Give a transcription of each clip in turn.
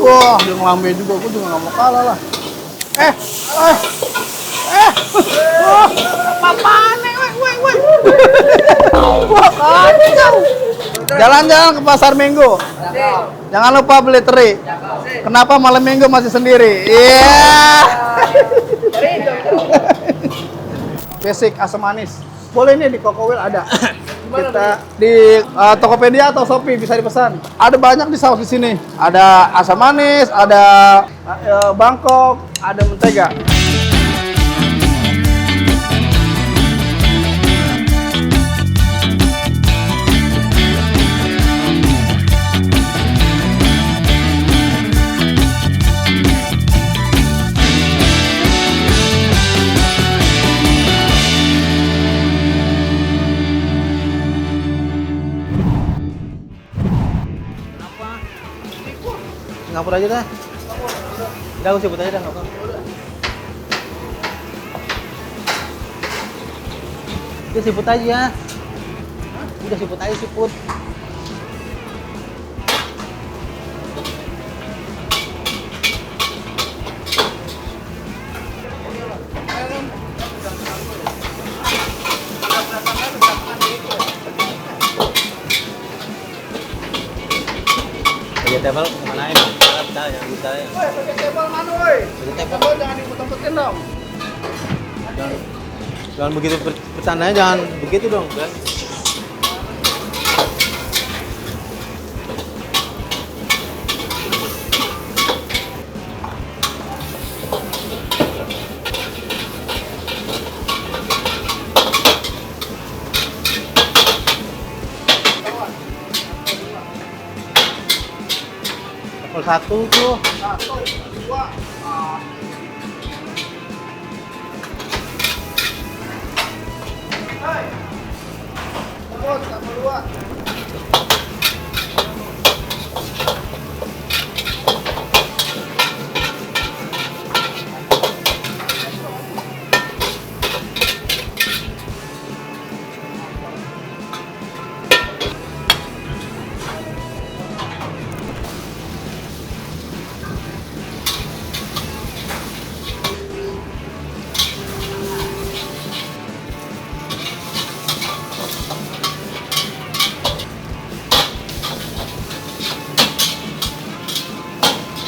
Wah, dia ngelambe juga, gue juga nggak mau kalah lah. Eh, eh, wah, apa-apaan nih, woi. Wah, kacau. Jalan-jalan ke pasar Minggu. Jangan lupa beli teri. Kenapa malam Minggu masih sendiri? Iya. Basic asam manis. Boleh nih di Kokowil ada. Kita di Tokopedia atau Shopee bisa dipesan. Ada banyak di saus di sini. Ada asam manis, ada Bangkok, ada mentega. Singapura aja dah. Udah aku sebut aja dah, nggak apa. Udah siput aja. Udah siput aja siput. Vegetable kemana ya? Jangan bisa ya. Woi, vegetable mana woi? Vegetable jangan dipotong-potong dong. Jangan begitu bercandanya, jangan begitu dong. Level 1 tuh. 1, 2. Hai. Level 2.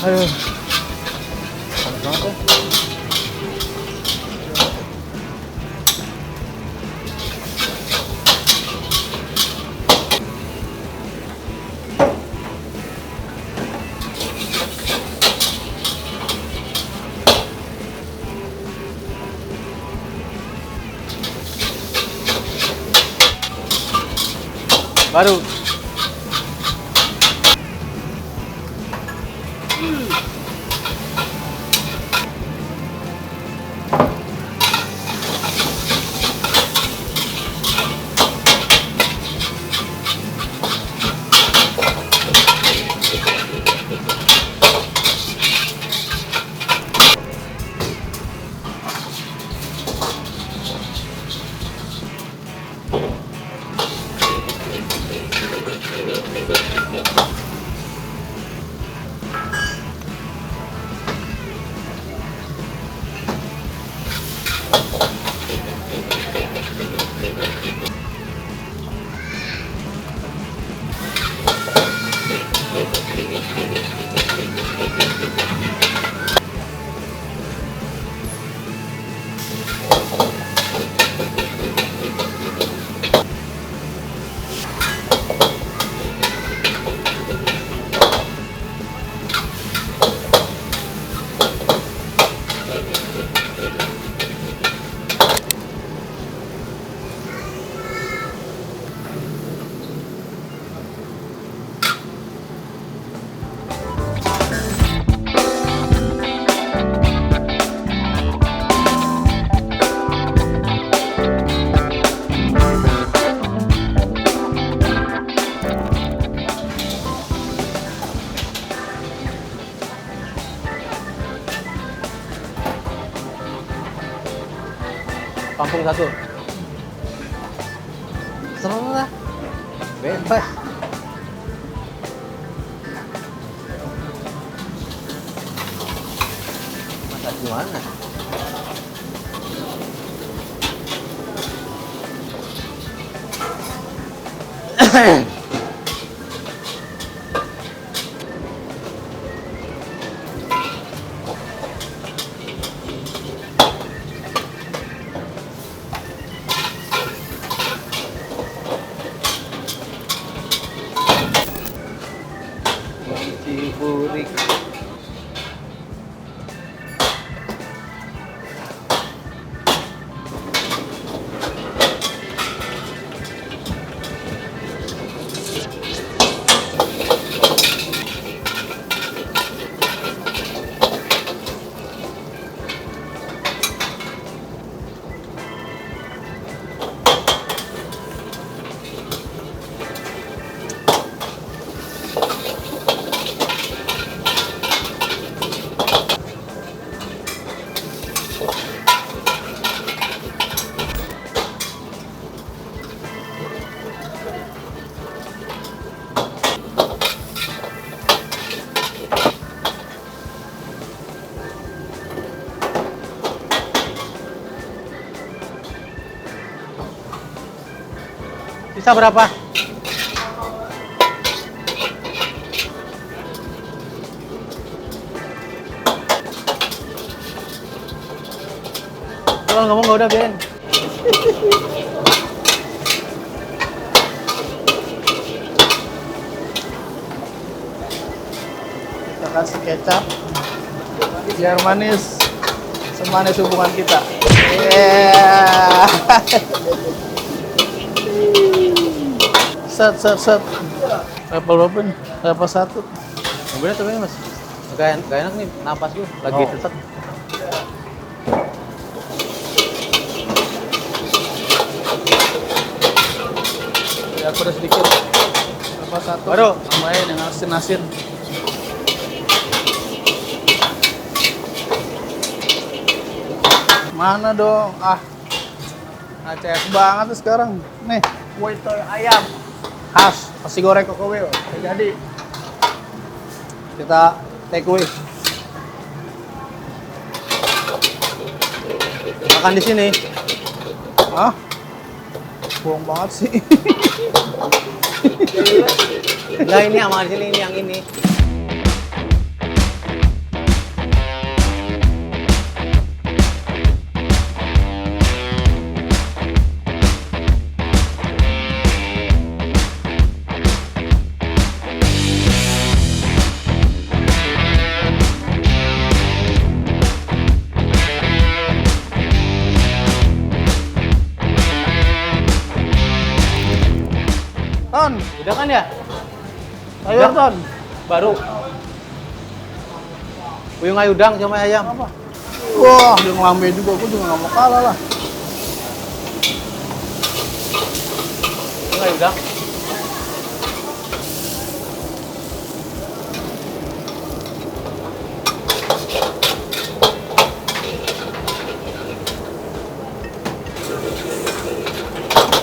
Aduh. Panas banget ya. Baru. Kampung 1. Serah. Bebas. Gimana? Ciburik. Sisa berapa? Kalau ngomong nggak udah, Ben. Kita kasih kecap biar manis, semanis hubungan kita. Yeah. Set. Level berapa nih? Level 1. Mobilnya tuh Mas. Gak enak nih, napas gue lagi Oh. sesek. Biar pedas sedikit. Level 1. Baru. Tambahin yang asin-asin. Mana dong? ACS banget tuh sekarang. Nih, waiter ayam khas nasi goreng Kokowil. Udah jadi. Kita take away. Makan di sini. Hah? Bohong banget sih. Enggak, ini sama di sini, ini yang ini. Ton, Udah kan ya? sayur Ton. Baru. Puyung ayudang sama ayam. Apa? Wah, dia ngelambe juga. Aku juga nggak mau kalah lah. Puyung ayudang.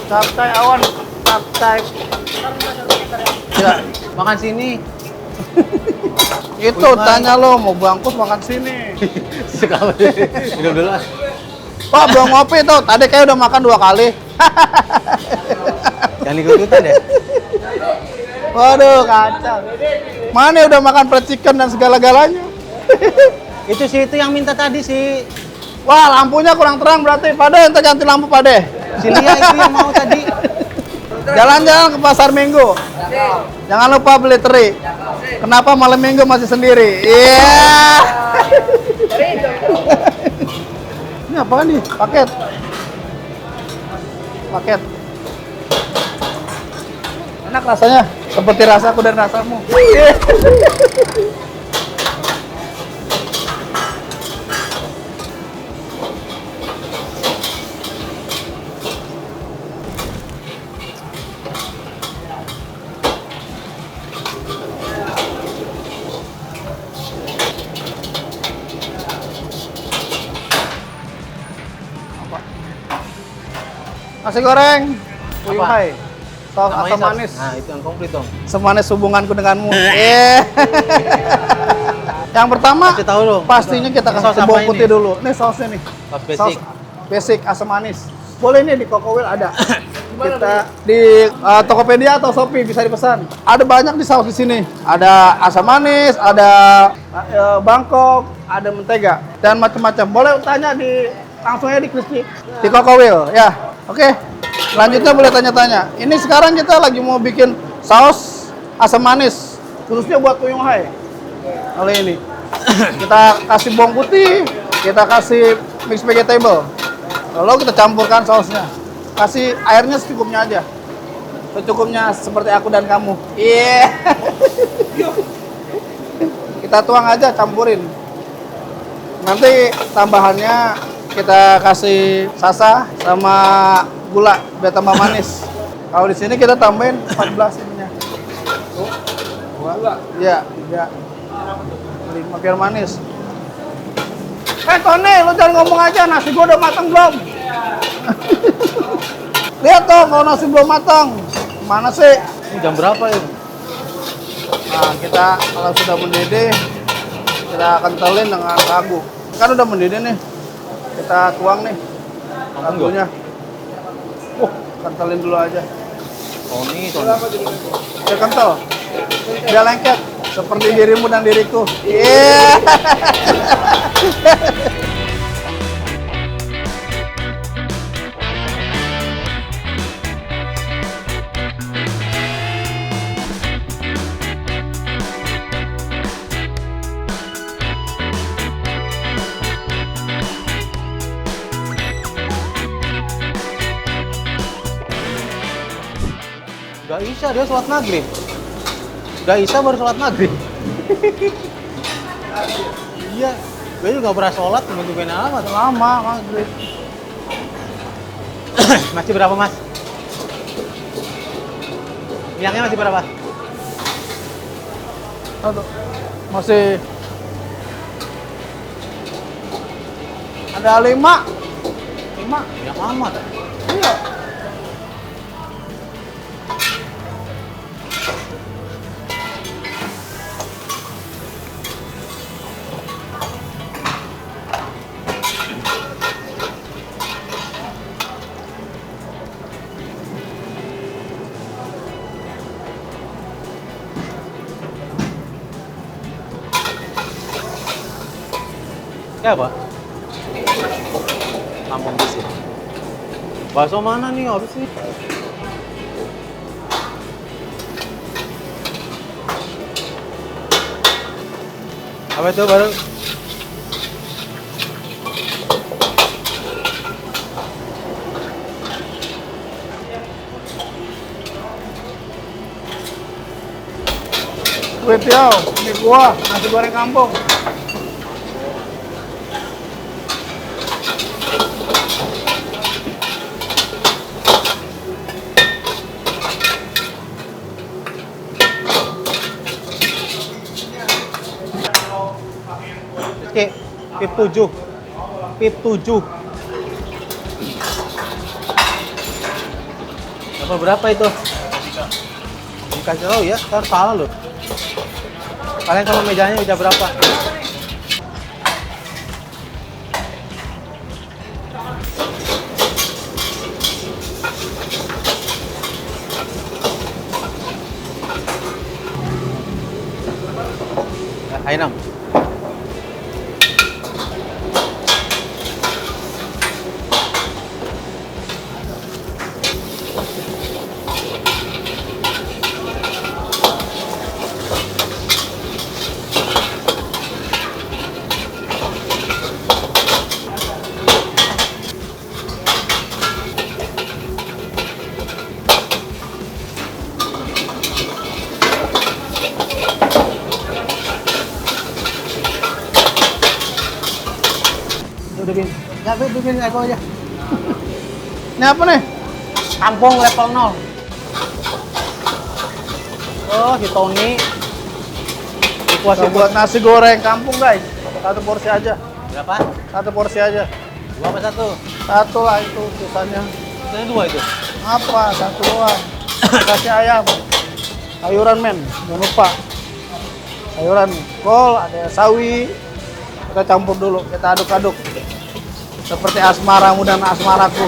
Capcay awan, capcay. Ya, makan sini. Itu tanya lo mau bangkus makan sini. Sekali. Minum dulu lah. Pak, belum ngopi tuh. Tadi kayak udah makan 2 kali. Jangan ikut-ikutan ya. Waduh, kacau. Mana udah makan fried chicken dan segala-galanya? Itu sih itu yang minta tadi sih. Wah, lampunya kurang terang berarti. Pade, ente ganti lampu, Pade. Si Lia itu yang mau tadi. Jalan-jalan ke pasar Minggu. Jangan lupa beli teri. Kenapa malam Minggu masih sendiri? Iya. Ini apa nih? Paket. Paket. Enak rasanya. Seperti rasaku dan rasamu. Nasi goreng, puyuh Apa? hai, saus Namanya asam saus- manis, Nah, itu yang komplit dong. semanis hubunganku denganmu. Yang pertama, Kasih tahu dong. pastinya kita Saus kasih apa bawang ini? putih dulu. Ini sausnya nih. Saus basic. Basic asam manis. Boleh nih di Coco Wheel ada. Kita di Tokopedia atau Shopee bisa dipesan. Ada banyak di saus di sini. Ada asam manis, ada Bangkok, ada mentega dan macam-macam. Boleh tanya langsung aja di Crispy di Coco Wheel ya. Oke. Selanjutnya boleh tanya-tanya. Ini sekarang kita lagi mau bikin saus asam manis khususnya buat Tuyung Hai. Kali ini kita kasih bawang putih, kita kasih mix vegetable. Lalu kita campurkan sausnya. Kasih airnya secukupnya aja. Secukupnya seperti aku dan kamu. Iya. Yeah. Kita tuang aja, campurin. Nanti tambahannya kita kasih sasa sama gula biar tambah manis. Kalau di sini kita tambahin 14 ininya. Tuh. Gula. Iya, 3. 5 biar manis. Tony, lu jangan ngomong aja, nasi gua udah matang belum? Lihat tuh kalau nasi belum matang. Mana sih? Ini jam berapa ya? Nah, kita kalau sudah mendidih, kita kentalin dengan ragu. Kan udah mendidih nih. Kita tuang nih ragunya. Kentalin dulu aja. Tony. Biar kental. Biar lengket. Seperti dirimu dan diriku. Iya. Gak Isya dia sholat maghrib. Gak Isya baru sholat maghrib. Iya, gue juga gak pernah sholat, temen-temen amat. Lama maghrib. Masih berapa, Mas? Minyaknya masih berapa? Aduh, masih ada 5. Minyak amat. Iya. Ya apa? Kampung bis ya. Bakso mana nih? Habis nih. Apa itu baru? Kue tiaw, ini gua, nasi goreng kampung. Oke, pip 7. Pip 7. Berapa itu? Dikasih tahu ya, ntar salah loh. Kalian sama mejanya udah berapa? Ainam. Udah bikin. Ya, bikin aku aja. Ini apa nih? Kampung level 0. Oh, si Tony. Kita buat nasi goreng kampung guys. 1 porsi aja. Berapa? 1 porsi aja. 2 apa 1? 1 lah itu sisanya. Ini 2 itu. Apa? 1 doang. Kasih ayam. Sayuran men, jangan lupa. sayuran kol, ada sawi. Kita campur dulu, kita aduk-aduk. Seperti asmaramu dan asmaraku.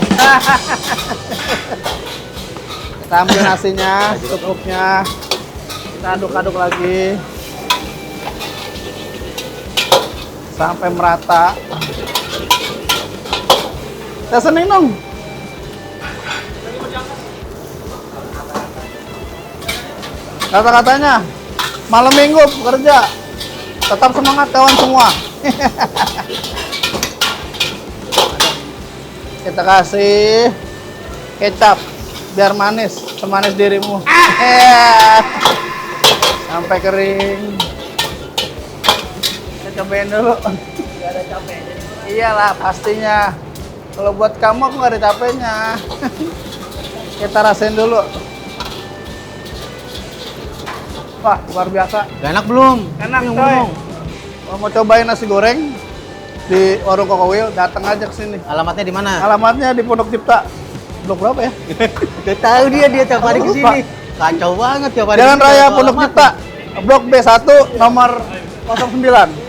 Kita ambil nasinya, secukupnya. Kita aduk-aduk lagi. Sampai merata. Saya seneng dong. Kata-katanya, malam minggu bekerja. Tetap semangat kawan semua. Kita kasih kecap biar manis, semanis dirimu. Sampai kering. Kita cobain dulu. Gak ada capek. Iyalah pastinya. Kalau buat kamu aku nggak ada capeknya. Kita rasain dulu. Wah, luar biasa. Udah enak belum? Enak, Yang coy. ngomong. Kalau mau cobain nasi goreng di warung Kokowil, datang aja ke sini. Alamatnya di mana? Alamatnya di Pondok Cipta. Blok berapa ya? Udah tahu dia tiap hari Lupa. kesini. Kacau banget tiap hari. Jalan kesini, Raya tahu Pondok alamat. Cipta. Blok B1 nomor 09.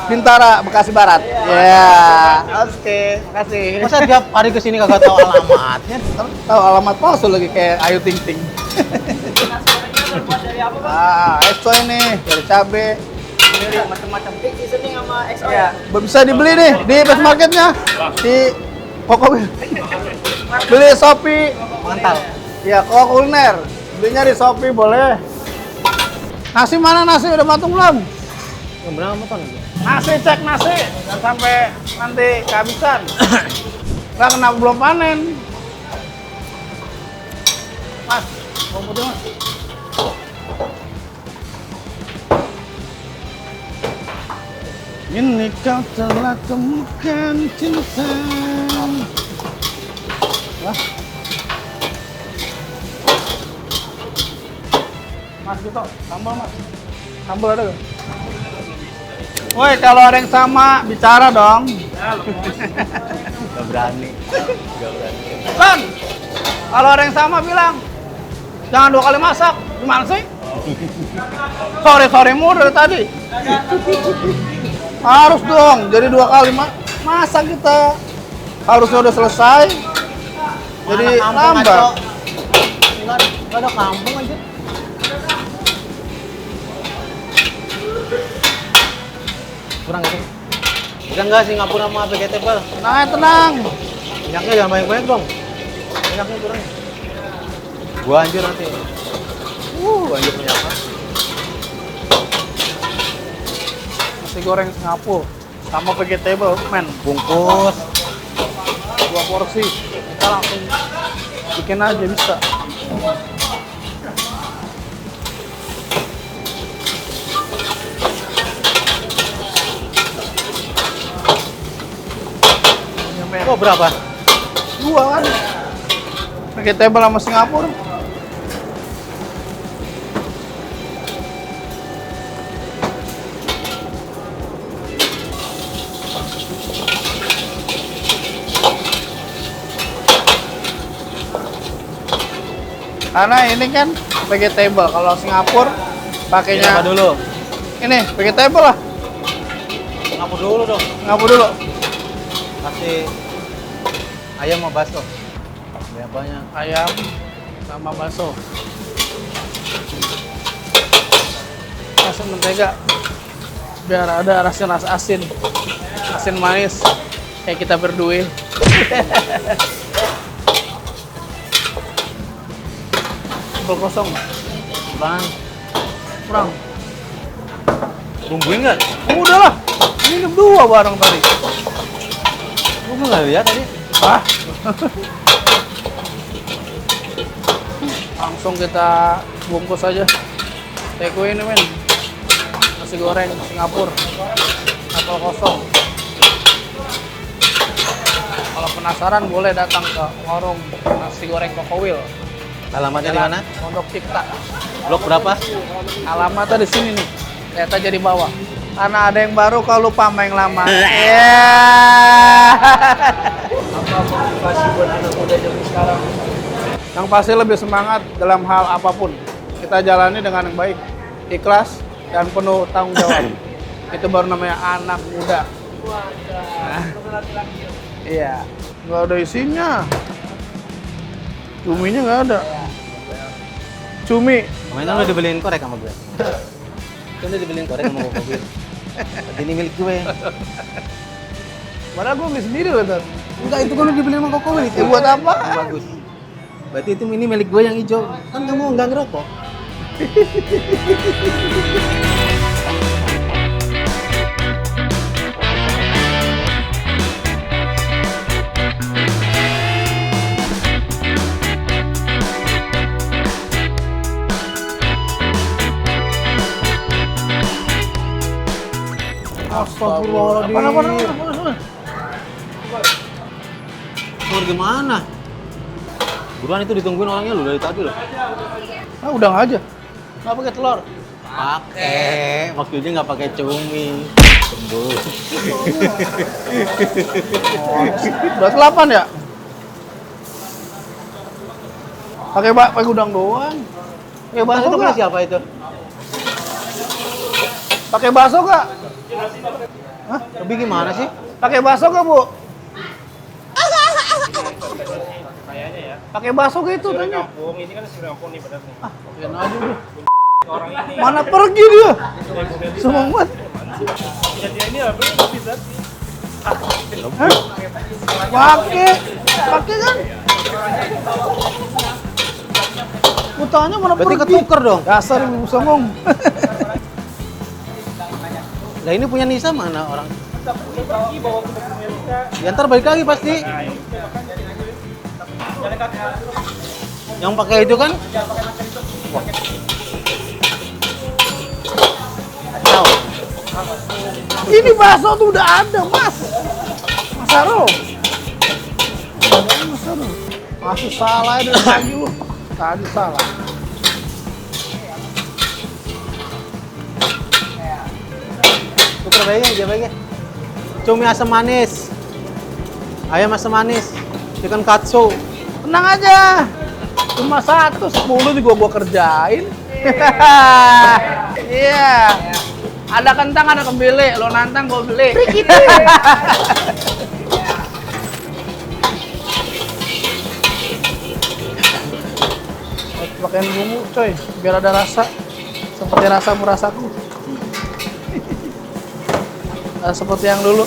Bintara, Bekasi Barat. Ya. Oke, makasih. Masa tiap hari kesini kagak tahu alamatnya? Tahu alamat palsu lagi kayak Ayu Ting Ting. Exo ini dari cabe. Macam-macam seasoning sama XO. Ya, bisa dibeli nih di Best Marketnya di Kokowil. Beli Shopee. Mantap. Ya, Koko Kuliner. Belinya di Shopee boleh. Nasi mana nasi udah matang belum? Yang benar apa tuh? Nasi cek nasi, jangan sampai nanti kehabisan. Nggak kenapa belum panen. Mas, mau putih mas? Ini kau telah temukan cinta. Wah. Mas gitu, sambal mas. Sambal ada gak? Woi, kalau ada yang sama, bicara dong. Gak berani. Bang, kalau ada yang sama bilang, jangan 2 kali masak. Gimana sih? Sore-sore mulu dari tadi. Harus dong, jadi 2 kali masak kita. Harusnya udah selesai. Jadi lambat. Gak ada kampung aja. Kurang gitu. Bisa nggak Singapura sama vegetable? Tenang aja, tenang. Minyaknya jangan banyak-banyak dong. Minyaknya kurang. Gua anjir nanti. Anjir minyaknya. Nasi goreng Singapura sama vegetable, men. Bungkus. 2 porsi. Kita langsung bikin aja bisa. Oh berapa? 2 kan. Vegetable sama Singapura. Karena ini kan vegetable, kalau Singapura pakainya Apa dulu? ini vegetable lah. Ngapur dulu dong. Singapura dulu. Kasih ayam sama bakso. Biar banyak. Ayam sama bakso. Kasih mentega biar ada rasa asin, asin manis kayak kita berdua. Sambal kosong, Bang, kurang. bumbuin nggak? Udah lah, ini 2 bareng tadi. Gua nggak lihat tadi. Ah. Langsung kita bungkus aja. Take away ini men. Nasi goreng Singapura. Sambal kosong. Kalau penasaran boleh datang ke warung nasi goreng Kokowil. Alamatnya di mana? Pondok Cipta. Blok berapa? Alamatnya di sini nih. Lihat aja di bawah. Karena ada yang baru kalau lupa sama yang lama. Ya. Apa motivasi buat anak muda zaman sekarang? Yang pasti lebih semangat dalam hal apapun. Kita jalani dengan yang baik, ikhlas, dan penuh tanggung jawab. Itu baru namanya anak muda. Iya, nggak ada isinya. Cuminya nggak ada. Cumi. Kemarin kan udah dibeliin korek sama gue. Kan udah dibeliin korek sama gue mobil. Berarti ini milik gue. Padahal gue beli sendiri loh, Ton. Enggak, itu kan udah dibeliin sama Koko itu. Buat apa? Bagus. Berarti itu ini milik gue yang hijau. Kan kamu nggak ngerokok. Astagfirullahaladzim. Apa? Pur gimana? Buruan itu ditungguin orangnya lu dari tadi loh. Ah, udah nggak aja. Nggak pakai telur. Pakai, maksudnya nggak pakai cumi. Sembuh. Udah 8 ya? Pakai udang doang. Pakai bakso Itu punya nggak? siapa itu? Pakai bakso nggak? Hah? Lebih gimana sih? Pakai bakso nggak, Bu? Pakai bakso gitu tanya. Ini kan si Rampung nih benar nih. Ah, pakein aja udah. Orang ini. Mana pergi dia? Semangat. Dia ini apa? Bisa sih. Hah? Pakai kan? Utangnya mana Berarti pergi? ketuker dong. Dasar ibu songong. Lah ini punya Nisa mana orang? Ya ntar balik lagi pasti. Yang pakai itu kan? Wah. Kacau. Ini bakso tuh udah ada, Mas. Mas Aro. Mas Aro. Masih salah ya dari pagi lu. Tadi salah. Tuker baiknya. Cumi asam manis. Ayam asam manis. Chicken katsu. Tenang aja. Cuma 1, 10 juga gua kerjain. Iya. Ada kentang, ada kembili. Lo nantang, gua beli. Gitu. Pakein bumbu, coy. Biar ada rasa. Seperti rasa merasaku. Seperti yang dulu.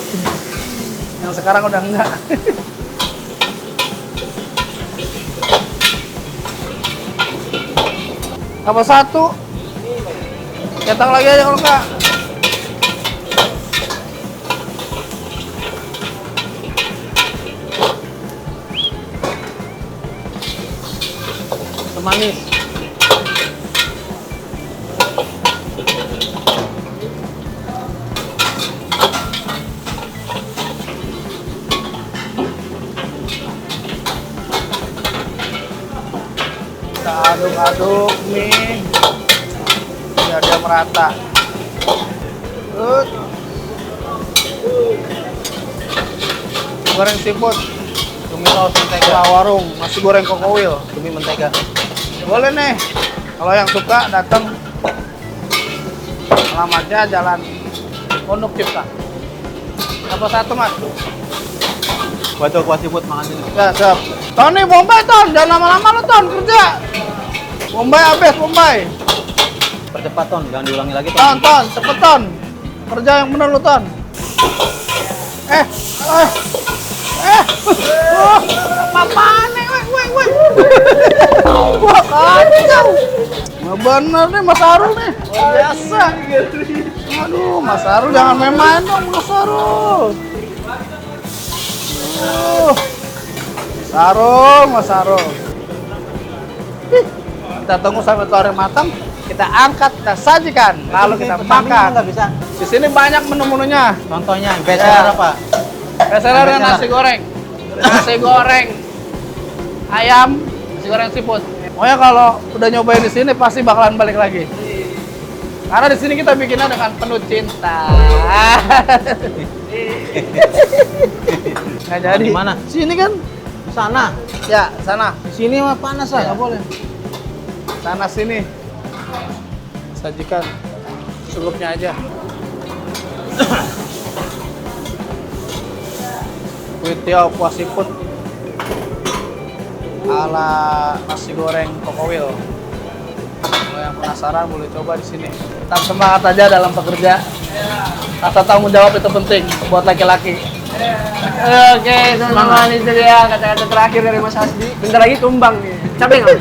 Yang sekarang udah enggak. Apa 1? Cetak lagi aja kalau enggak. Manis. Kita aduk-aduk mie biar dia merata. Goreng seafood, Cumi saus mentega. warung, nasi goreng kokowil. Cumi mentega. Boleh nih, kalau yang suka datang. Alamatnya Jalan Pondok Cipta. Apa 1, Mas? Buat kuah seafood makan sini. Ya, siap. Tony, Bombay, Ton. Jangan lama-lama lo, Ton. Kerja. Bombay habis, Bombay. Percepat Ton, jangan diulangi lagi Ton, Ton. Cepet, Ton. Kerja yang bener lo, Ton. Apaan nih? Woi. Wah, kacau. Nggak bener nih, Mas Aru nih. Biasa. Aduh, Mas Aru jangan main-main dong, Mas Aru. Mas Aru. Kita tunggu sampai telurnya matang, kita angkat, kita sajikan, lalu kita makan. Nggak bisa. Di sini banyak menu-menunya. Contohnya, bestseller apa? Bestseller nasi goreng, ayam, nasi goreng seafood. Pokoknya kalau udah nyobain di sini pasti bakalan balik lagi. Karena di sini kita bikinnya dengan penuh cinta. Nggak jadi. Di mana? Sini kan? Sana. Ya, sana. Di sini mah panas lah, nggak boleh. Sana sini. Sajikan. secukupnya aja. Kue tiaw kuah siput ala nasi goreng Kokowil. Kalau yang penasaran boleh coba di sini. Tetap semangat aja dalam bekerja. Rasa tanggung jawab itu penting buat laki-laki. Oke, teman-teman itu dia kata-kata terakhir dari Mas Hasbi. Bentar lagi tumbang nih. Capek nggak?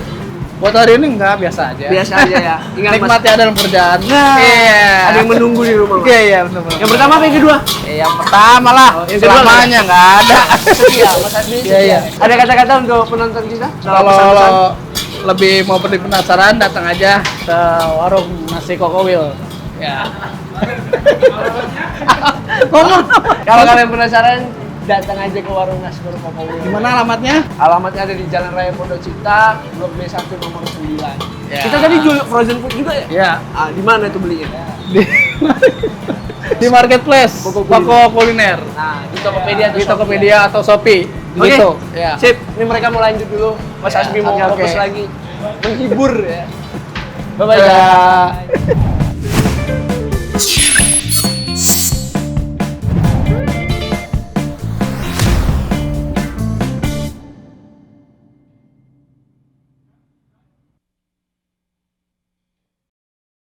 Buat hari ini enggak, biasa aja. Biasa aja ya. Ingat Mas, Nikmati ada dalam kerjaan. Nah, Iya. ada yang menunggu di rumah. Mas. Iya, benar. Yang pertama apa yang kedua? Yang pertama lah. yang kedua Selamanya nggak ada. Setia, Mas Hasbi. Iya, iya. Ada kata-kata untuk penonton kita? Kalau lebih mau beli penasaran, datang aja ke warung nasi Kokowil. Ya. Ngomong apa? Kalau kalian penasaran, datang aja ke warung nasi goreng Kokowil. Di mana alamatnya? Alamatnya ada di Jalan Raya Pondok Cipta, Blok B1 nomor 9. Ya. Kita tadi jual frozen food juga ya? Ya. Ah, di mana itu belinya? Di, di marketplace, Toko toko kuliner. Nah, di Tokopedia atau Di Shopee Tokopedia atau Shopee. Oke, Gitu. Ya. sip. Ini mereka mau lanjut dulu. Mas Ya, Hasbi mau oke, fokus oke. lagi menghibur ya. Bye-bye Dadah. guys.